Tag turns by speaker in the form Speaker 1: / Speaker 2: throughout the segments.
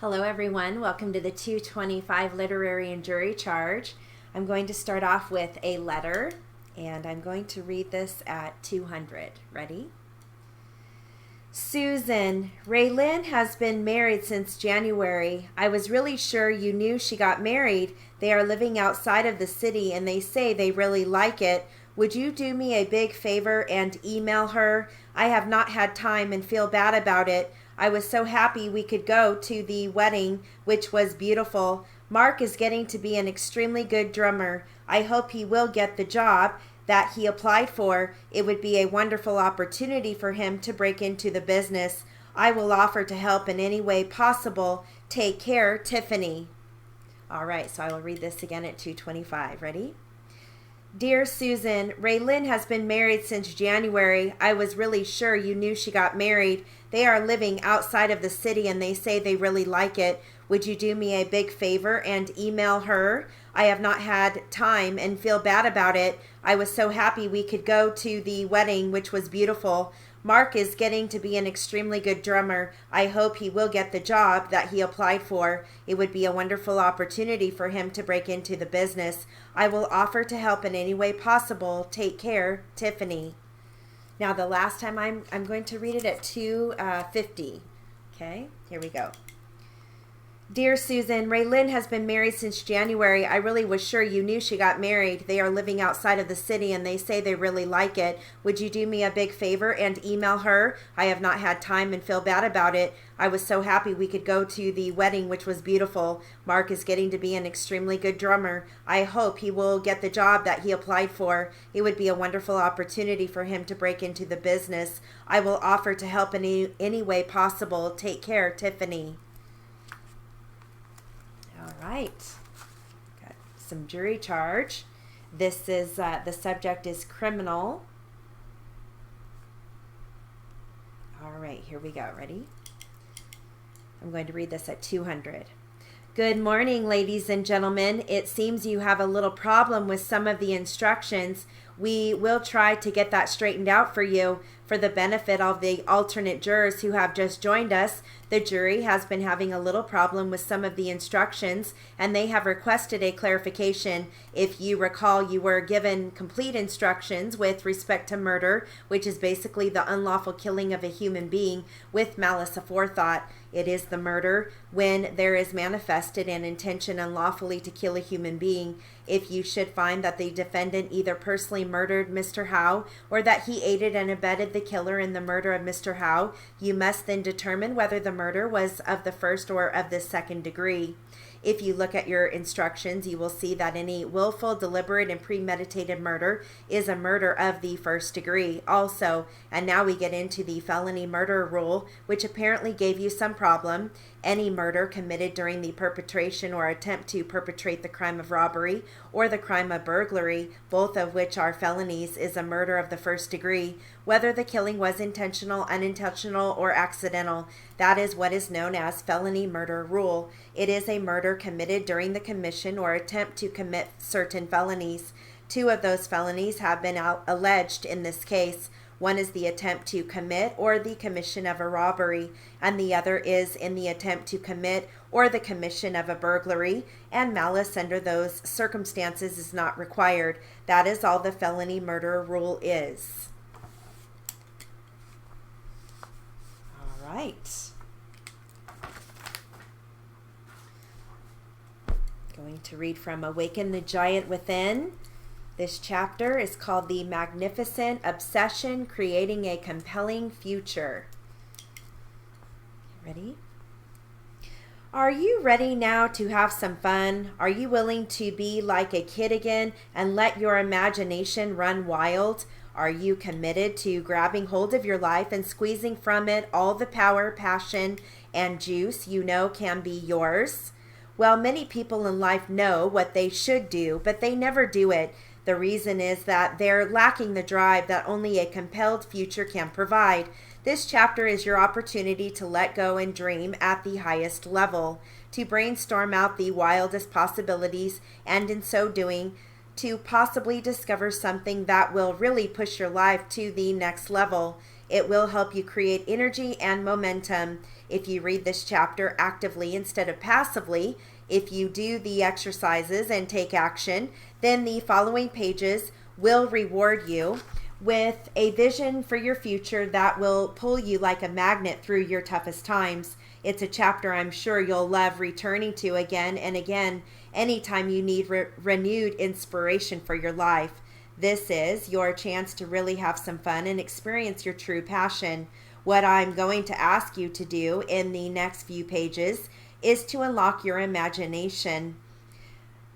Speaker 1: Hello everyone, welcome to the 225 Literary and Jury Charge. I'm going to start off with a letter and I'm going to read this at 200. Ready? Susan, Raylyn has been married since January. I was really sure you knew she got married. They are living outside of the city and they say they really like it. Would you do me a big favor and email her? I have not had time and feel bad about it. I was so happy we could go to the wedding, which was beautiful. Mark is getting to be an extremely good drummer. I hope he will get the job that he applied for. It would be a wonderful opportunity for him to break into the business. I will offer to help in any way possible. Take care, Tiffany. All right, so I will read this again at 225. Ready? Dear Susan, Raylyn has been married since January. I was really sure you knew she got married. They are living outside of the city and they say they really like it. Would you do me a big favor and email her? I have not had time and feel bad about it. I was so happy we could go to the wedding, which was beautiful. Mark is getting to be an extremely good drummer. I hope he will get the job that he applied for. It would be a wonderful opportunity for him to break into the business. I will offer to help in any way possible. Take care, Tiffany. Now the last time I'm going to read it at 250. Okay, here we go. Dear Susan, Raylyn has been married since January. I really was sure you knew she got married. They are living outside of the city and they say they really like it. Would you do me a big favor and email her? I have not had time and feel bad about it. I was so happy we could go to the wedding, which was beautiful. Mark is getting to be an extremely good drummer. I hope he will get the job that he applied for. It would be a wonderful opportunity for him to break into the business. I will offer to help in any way possible. Take care, Tiffany. All right, got some jury charge. This is, the subject is criminal. All right, here we go. Ready? I'm going to read this at 200. Good morning, ladies and gentlemen. It seems you have a little problem with some of the instructions. We will try to get that straightened out for you. For the benefit of the alternate jurors who have just joined us, the jury has been having a little problem with some of the instructions, and they have requested a clarification. If you recall, you were given complete instructions with respect to murder, which is basically the unlawful killing of a human being with malice aforethought. It is the murder when there is manifested an intention unlawfully to kill a human being. If you should find that the defendant either personally murdered Mr. Howe or that he aided and abetted the killer in the murder of Mr. Howe, you must then determine whether the murder was of the first or of the second degree. If you look at your instructions, you will see that any willful, deliberate, and premeditated murder is a murder of the first degree also. And now we get into the felony murder rule, which apparently gave you some problem. Any murder committed during the perpetration or attempt to perpetrate the crime of robbery or the crime of burglary, both of which are felonies, is a murder of the first degree, whether the killing was intentional, unintentional, or accidental. That is what is known as felony murder rule. It is a murder committed during the commission or attempt to commit certain felonies. Two of those felonies have been alleged in this case. One is the attempt to commit or the commission of a robbery, and the other is in the attempt to commit or the commission of a burglary, and malice under those circumstances is not required. That is all the felony murder rule is. All right. Going to read from Awaken the Giant Within. This chapter is called The Magnificent Obsession, Creating a Compelling Future. Ready? Are you ready now to have some fun? Are you willing to be like a kid again and let your imagination run wild? Are you committed to grabbing hold of your life and squeezing from it all the power, passion, and juice you know can be yours? Well, many people in life know what they should do, but they never do it. The reason is that they're lacking the drive that only a compelled future can provide. This chapter is your opportunity to let go and dream at the highest level, to brainstorm out the wildest possibilities, and in so doing, to possibly discover something that will really push your life to the next level. It will help you create energy and momentum. if you read this chapter actively instead of passively, if you do the exercises and take action, then the following pages will reward you with a vision for your future that will pull you like a magnet through your toughest times. It's a chapter I'm sure you'll love returning to again and again anytime you need renewed inspiration for your life. This is your chance to really have some fun and experience your true passion. What I'm going to ask you to do in the next few pages is to unlock your imagination,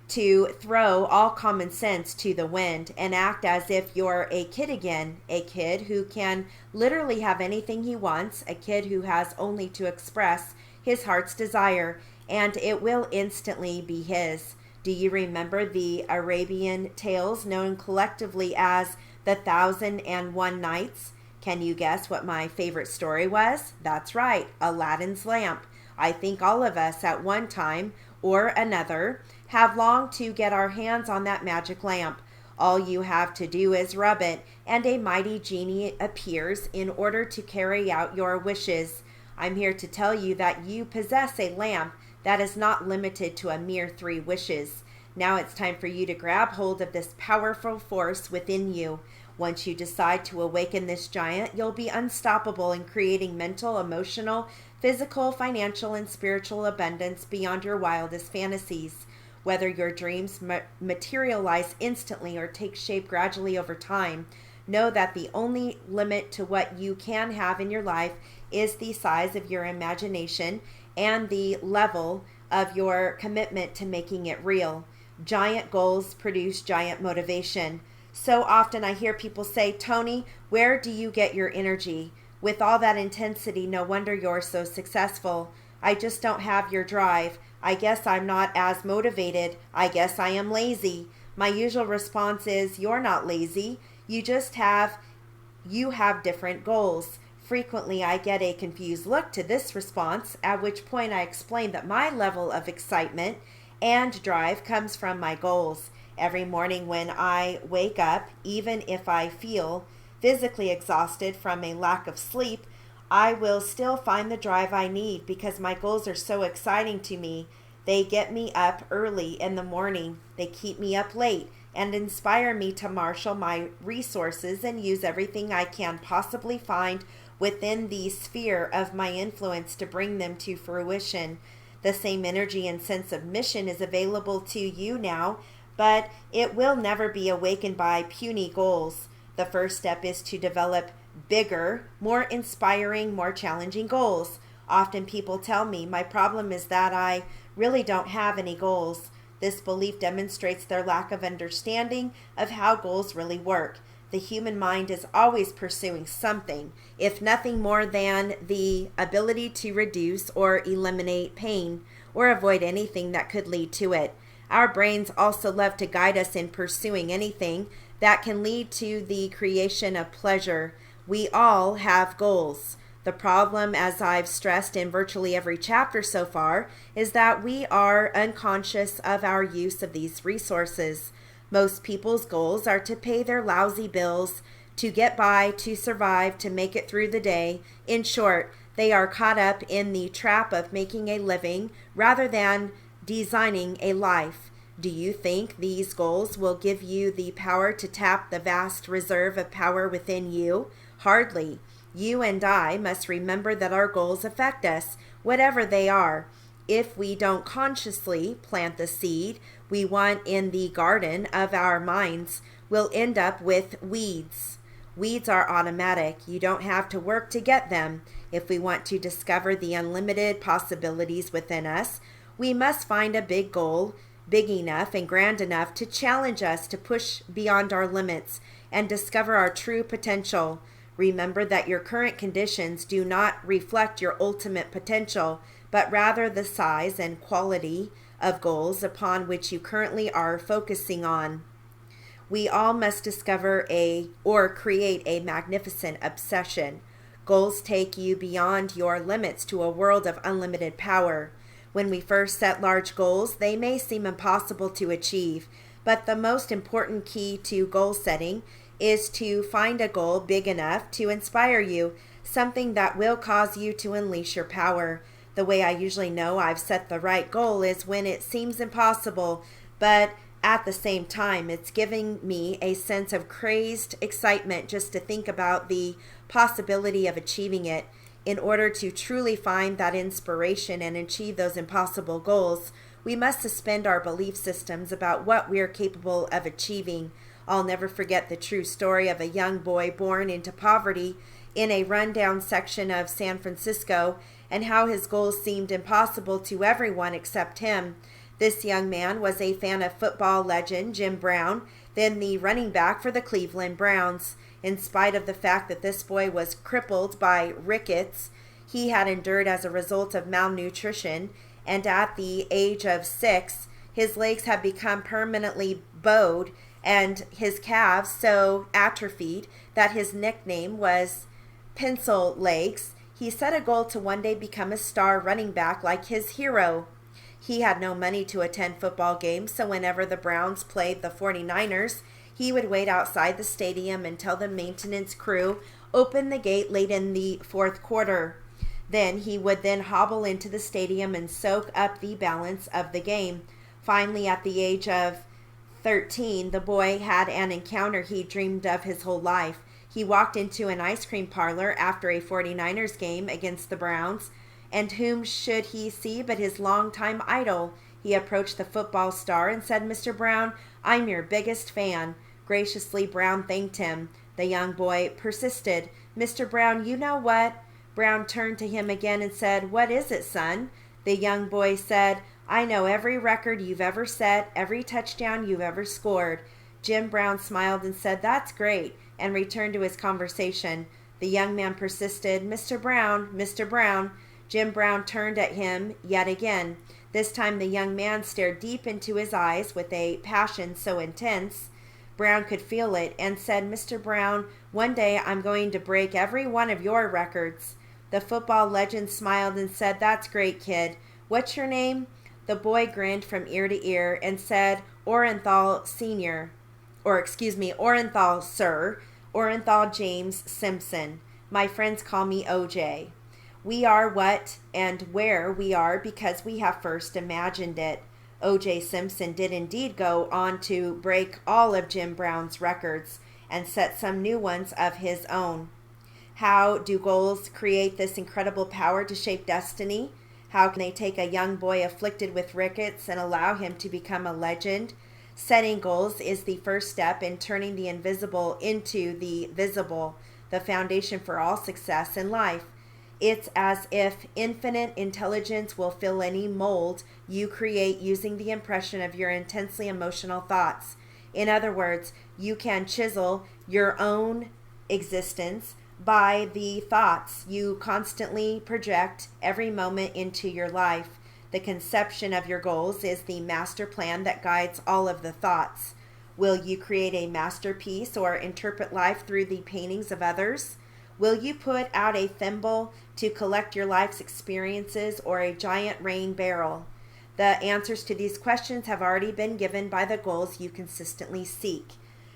Speaker 1: to throw all common sense to the wind and act as if you're a kid again, a kid who can literally have anything he wants, a kid who has only to express his heart's desire, and it will instantly be his. Do you remember the Arabian tales known collectively as the 1001 Nights? Can you guess what my favorite story was? That's right, Aladdin's lamp. I think all of us at one time or another have longed to get our hands on that magic lamp. All you have to do is rub it, and a mighty genie appears in order to carry out your wishes. I'm here to tell you that you possess a lamp that is not limited to a mere 3 wishes. Now it's time for you to grab hold of this powerful force within you. Once you decide to awaken this giant, you'll be unstoppable in creating mental, emotional, physical, financial, and spiritual abundance beyond your wildest fantasies. Whether your dreams materialize instantly or take shape gradually over time, know that the only limit to what you can have in your life is the size of your imagination and the level of your commitment to making it real. Giant goals produce giant motivation. So often I hear people say, Tony, where do you get your energy? With all that intensity, no wonder you're so successful. I just don't have your drive. I guess I'm not as motivated. I guess I am lazy. My usual response is, you're not lazy. You have different goals. Frequently, I get a confused look to this response, at which point I explain that my level of excitement and drive comes from my goals. Every morning when I wake up, even if I feel physically exhausted from a lack of sleep, I will still find the drive I need because my goals are so exciting to me. They get me up early in the morning. They keep me up late and inspire me to marshal my resources and use everything I can possibly find within the sphere of my influence to bring them to fruition. The same energy and sense of mission is available to you now, but it will never be awakened by puny goals. The first step is to develop bigger, more inspiring, more challenging goals. Often people tell me, my problem is that I really don't have any goals. This belief demonstrates their lack of understanding of how goals really work. The human mind is always pursuing something, if nothing more than the ability to reduce or eliminate pain or avoid anything that could lead to it. Our brains also love to guide us in pursuing anything that can lead to the creation of pleasure. We all have goals. The problem, as I've stressed in virtually every chapter so far, is that we are unconscious of our use of these resources. Most people's goals are to pay their lousy bills, to get by, to survive, to make it through the day. In short, they are caught up in the trap of making a living rather than designing a life. Do you think these goals will give you the power to tap the vast reserve of power within you? Hardly. You and I must remember that our goals affect us, whatever they are. If we don't consciously plant the seed we want in the garden of our minds, we'll end up with weeds. Weeds are automatic. You don't have to work to get them. If we want to discover the unlimited possibilities within us, we must find a big goal, big enough and grand enough to challenge us to push beyond our limits and discover our true potential. Remember that your current conditions do not reflect your ultimate potential, but rather the size and quality of goals upon which you currently are focusing on. We all must discover or create a magnificent obsession. Goals take you beyond your limits to a world of unlimited power. When we first set large goals, they may seem impossible to achieve, but the most important key to goal setting is to find a goal big enough to inspire you. something that will cause you to unleash your power. The way I usually know I've set the right goal is when it seems impossible, but at the same time, it's giving me a sense of crazed excitement just to think about the possibility of achieving it. In order to truly find that inspiration and achieve those impossible goals, we must suspend our belief systems about what we are capable of achieving. I'll never forget the true story of a young boy born into poverty in a rundown section of San Francisco, and how his goals seemed impossible to everyone except him. This young man was a fan of football legend Jim Brown, then the running back for the Cleveland Browns. In spite of the fact that this boy was crippled by rickets he had endured as a result of malnutrition, and at the age of 6, his legs had become permanently bowed and his calves so atrophied that his nickname was Pencil Legs. He set a goal to one day become a star running back like his hero. He had no money to attend football games, so whenever the Browns played the 49ers, he would wait outside the stadium until the maintenance crew opened the gate late in the fourth quarter. Then he would hobble into the stadium and soak up the balance of the game. Finally, at the age of 13, the boy had an encounter he dreamed of his whole life. He walked into an ice cream parlor after a 49ers game against the Browns, and whom should he see but his longtime idol? He approached the football star and said, "Mr. Brown, I'm your biggest fan." Graciously, Brown thanked him. The young boy persisted. "Mr. Brown, you know what?" Brown turned to him again and said, "What is it, son?" The young boy said, "I know every record you've ever set, every touchdown you've ever scored." Jim Brown smiled and said, "That's great," and returned to his conversation. The young man persisted, "Mr. Brown, Mr. Brown." Jim Brown turned at him yet again. This time the young man stared deep into his eyes with a passion so intense Brown could feel it, and said, "Mr. Brown, one day I'm going to break every one of your records." The football legend smiled and said, "That's great, kid. What's your name?" The boy grinned from ear to ear and said, "Orenthal Sr. Orenthal, sir. Orenthal James Simpson. My friends call me OJ. We are what and where we are because we have first imagined it." O.J. Simpson did indeed go on to break all of Jim Brown's records and set some new ones of his own. How do goals create this incredible power to shape destiny? How can they take a young boy afflicted with rickets and allow him to become a legend? Setting goals is the first step in turning the invisible into the visible, the foundation for all success in life. It's as if infinite intelligence will fill any mold you create using the impression of your intensely emotional thoughts. In other words, you can chisel your own existence by the thoughts you constantly project every moment into your life. The conception of your goals is the master plan that guides all of the thoughts. Will you create a masterpiece or interpret life through the paintings of others? Will you put out a thimble to collect your life's experiences or a giant rain barrel? The answers to these questions have already been given by the goals you consistently seek.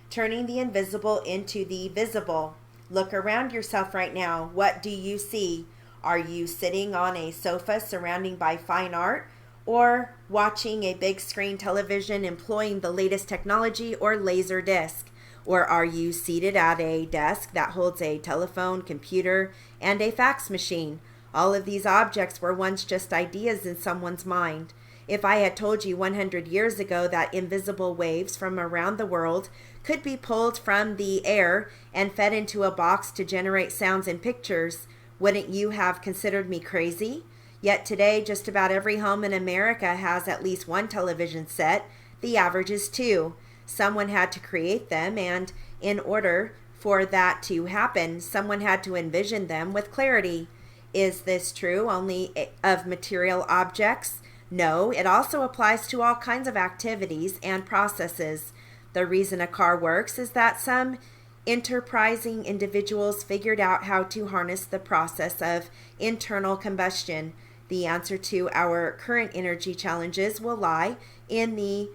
Speaker 1: Turning the invisible into the visible. Look around yourself right now. What do you see? Are you sitting on a sofa surrounded by fine art, or watching a big screen television employing the latest technology or laser disc? Or are you seated at a desk that holds a telephone, computer, and a fax machine? All of these objects were once just ideas in someone's mind. If I had told you 100 years ago that invisible waves from around the world could be pulled from the air and fed into a box to generate sounds and pictures, wouldn't you have considered me crazy? Yet today, just about every home in America has at least one television set. The average is 2. Someone had to create them, and in order for that to happen, someone had to envision them with clarity. Is this true only of material objects? No, it also applies to all kinds of activities and processes. The reason a car works is that some enterprising individuals figured out how to harness the process of internal combustion. The answer to our current energy challenges will lie in the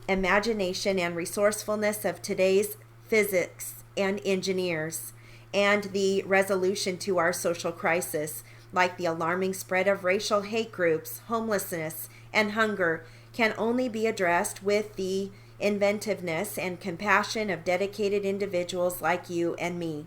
Speaker 1: imagination and resourcefulness of today's physics and engineers. and the resolution to our social crisis, like the alarming spread of racial hate groups, homelessness, and hunger, can only be addressed with the inventiveness and compassion of dedicated individuals like you and me.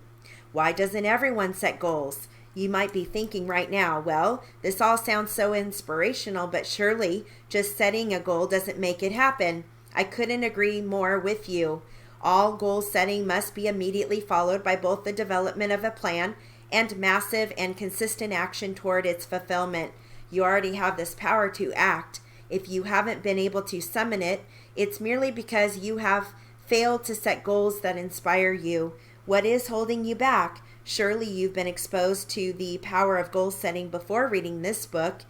Speaker 1: Why doesn't everyone set goals? You might be thinking right now, well, this all sounds so inspirational, but surely just setting a goal doesn't make it happen. I couldn't agree more with you. All goal setting must be immediately followed by both the development of a plan and massive and consistent action toward its fulfillment. You already have this power to act. If you haven't been able to summon it, it's merely because you have failed to set goals that inspire you. What is holding you back? Surely you've been exposed to the power of goal setting before reading this book,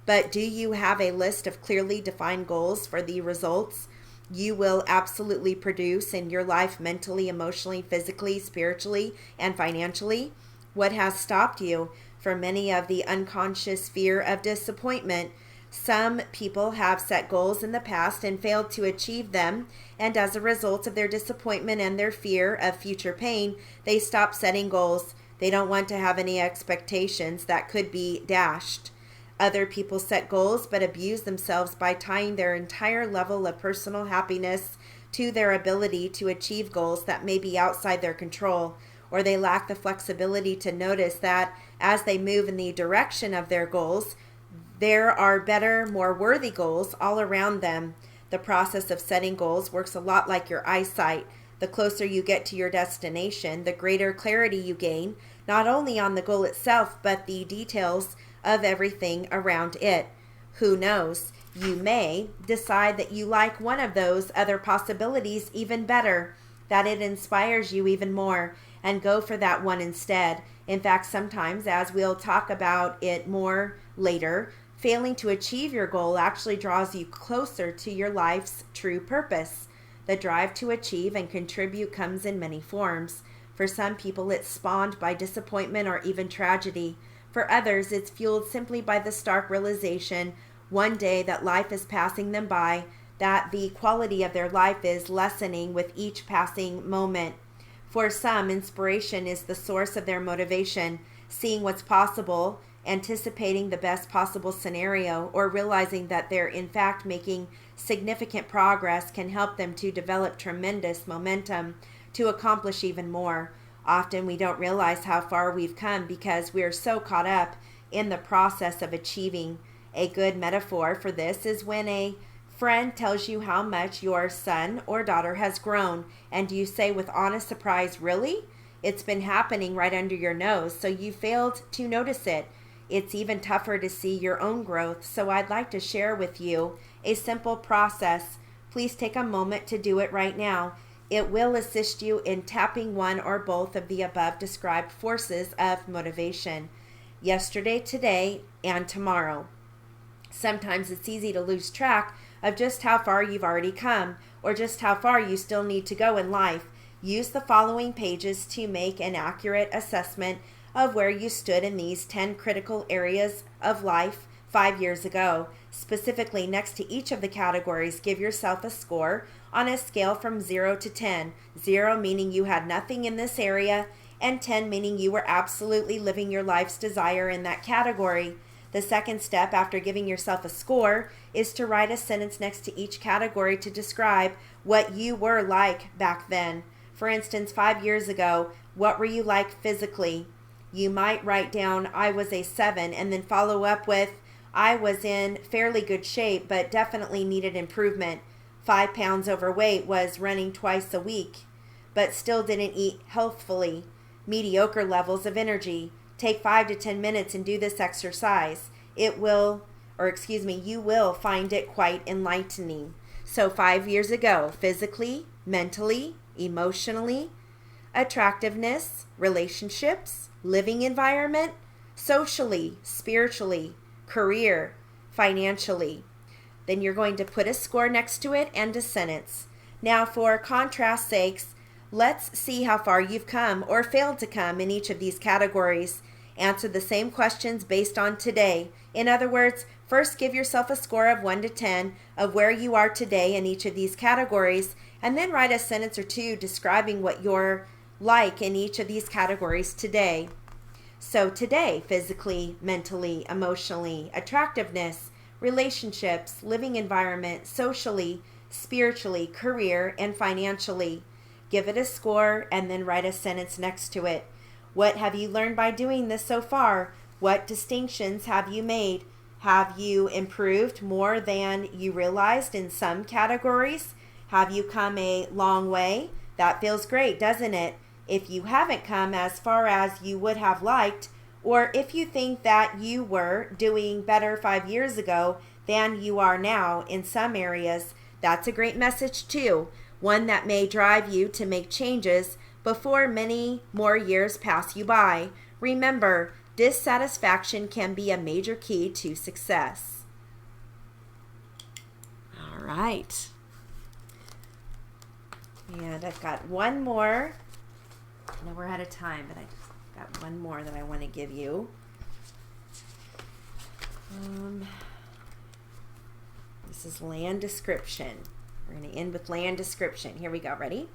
Speaker 1: but do you have a list of clearly defined goals for the results you will absolutely produce in your life mentally, emotionally, physically, spiritually, and financially? What has stopped you from many of the unconscious fear of disappointment? Some people have set goals in the past and failed to achieve them, and as a result of their disappointment and their fear of future pain, they stop setting goals. They don't want to have any expectations that could be dashed. Other people set goals but abuse themselves by tying their entire level of personal happiness to their ability to achieve goals that may be outside their control, or they lack the flexibility to notice that as they move in the direction of their goals, there are better, more worthy goals all around them. The process of setting goals works a lot like your eyesight. The closer you get to your destination, the greater clarity you gain, not only on the goal itself, but the details of everything around it. Who knows? You may decide that you like one of those other possibilities even better, that it inspires you even more, and go for that one instead. In fact, sometimes, as we'll talk about it more later, failing to achieve your goal actually draws you closer to your life's true purpose. The drive to achieve and contribute comes in many forms. For some people, it's spawned by disappointment or even tragedy. For others, it's fueled simply by the stark realization one day that life is passing them by, that the quality of their life is lessening with each passing moment. For some, inspiration is the source of their motivation, seeing what's possible, anticipating the best possible scenario, or realizing that they're in fact making significant progress can help them to develop tremendous momentum to accomplish even more. Often we don't realize how far we've come because we're so caught up in the process of achieving. A good metaphor for this is when a friend tells you how much your son or daughter has grown, and you say with honest surprise, "Really? It's been happening right under your nose, so you failed to notice it." It's even tougher to see your own growth, so I'd like to share with you a simple process. Please take a moment to do it right now. It will assist you in tapping one or both of the above described forces of motivation. Yesterday, today, and tomorrow. Sometimes it's easy to lose track of just how far you've already come, or just how far you still need to go in life. Use the following pages to make an accurate assessment of where you stood in these 10 critical areas of life 5 years ago. Specifically, next to each of the categories, give yourself a score on a scale from 0 to 10. 0 meaning you had nothing in this area, and 10 meaning you were absolutely living your life's desire in that category. The second step after giving yourself a score is to write a sentence next to each category to describe what you were like back then. For instance, 5 years ago, what were you like physically? You might write down, "I was a 7," and then follow up with, "I was in fairly good shape, but definitely needed improvement. 5 pounds overweight, was running twice a week, but still didn't eat healthfully. Mediocre levels of energy. Take 5 to 10 minutes and do this exercise. You will find it quite enlightening." So 5 years ago, physically, mentally, emotionally, attractiveness, relationships, living environment, socially, spiritually, career, financially. Then you're going to put a score next to it and a sentence. Now, for contrast's sakes, let's see how far you've come or failed to come in each of these categories. Answer the same questions based on today. In other words, first give yourself a score of 1 to 10 of where you are today in each of these categories, and then write a sentence or two describing what your like in each of these categories today. So today, physically, mentally, emotionally, attractiveness, relationships, living environment, socially, spiritually, career, and financially. Give it a score and then write a sentence next to it. What have you learned by doing this so far? What distinctions have you made? Have you improved more than you realized in some categories? Have you come a long way? That feels great, doesn't it? If you haven't come as far as you would have liked, or if you think that you were doing better 5 years ago than you are now in some areas, that's a great message too, one that may drive you to make changes before many more years pass you by. Remember, dissatisfaction can be a major key to success. All right. And I've got one more. I know we're out of time, but I just got one more that I want to give you. This is land description. We're going to end with land description. Here we go. Ready?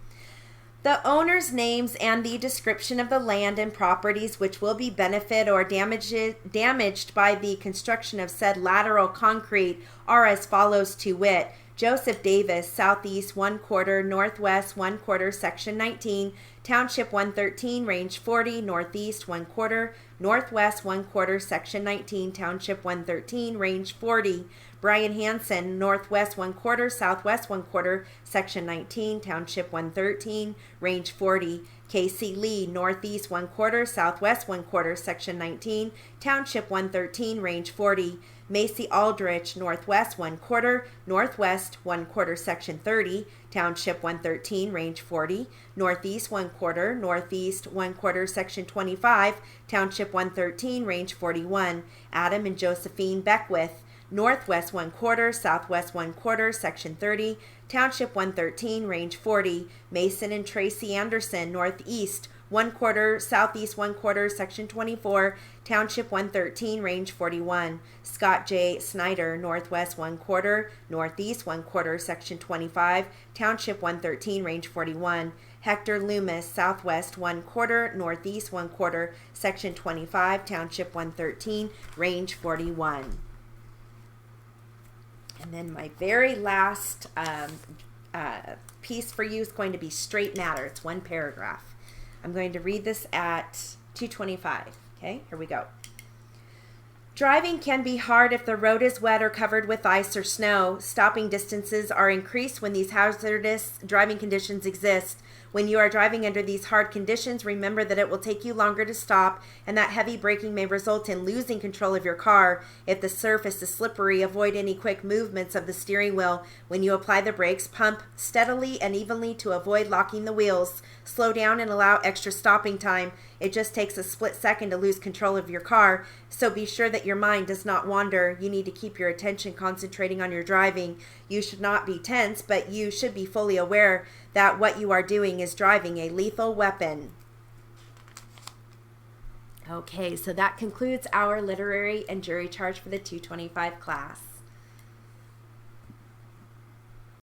Speaker 1: The owner's names and the description of the land and properties which will be benefited or damaged by the construction of said lateral concrete are as follows, to wit: Joseph Davis, Southeast 1/4, Northwest 1/4, Section 19, Township 113, Range 40, Northeast 1/4, Northwest 1/4, Section 19, Township 113, Range 40. Brian Hansen, Northwest 1/4, Southwest 1/4, Section 19, Township 113, Range 40. Casey Lee, Northeast 1/4, Southwest 1/4, Section 19, Township 113, Range 40. Macy Aldrich, Northwest 1/4, Northwest 1/4, Section 30, Township 113, Range 40. Northeast 1/4, Northeast 1/4, Section 25, Township 113, Range 41. Adam and Josephine Beckwith, Northwest 1/4, Southwest 1/4, Section 30, Township 113, Range 40. Mason and Tracy Anderson, Northeast 1/4, Southeast 1/4, Section 24, Township 113, Range 41. Scott J. Snyder, Northwest 1/4, Northeast 1/4, Section 25, Township 113, Range 41. Hector Loomis, Southwest 1/4, Northeast 1/4, Section 25, Township 113, Range 41. And then my very last piece for you is going to be straight matter. It's one paragraph. I'm going to read this at 2:25. Okay, here we go. Driving can be hard if the road is wet or covered with ice or snow. Stopping distances are increased when these hazardous driving conditions exist. When you are driving under these hard conditions, remember that it will take you longer to stop and that heavy braking may result in losing control of your car. If the surface is slippery, avoid any quick movements of the steering wheel. When you apply the brakes, pump steadily and evenly to avoid locking the wheels. Slow down and allow extra stopping time. It just takes a split second to lose control of your car, so be sure that your mind does not wander. You need to keep your attention concentrating on your driving. You should not be tense, but you should be fully aware that what you are doing is driving a lethal weapon. Okay, so that concludes our literary and jury charge for the 225 class.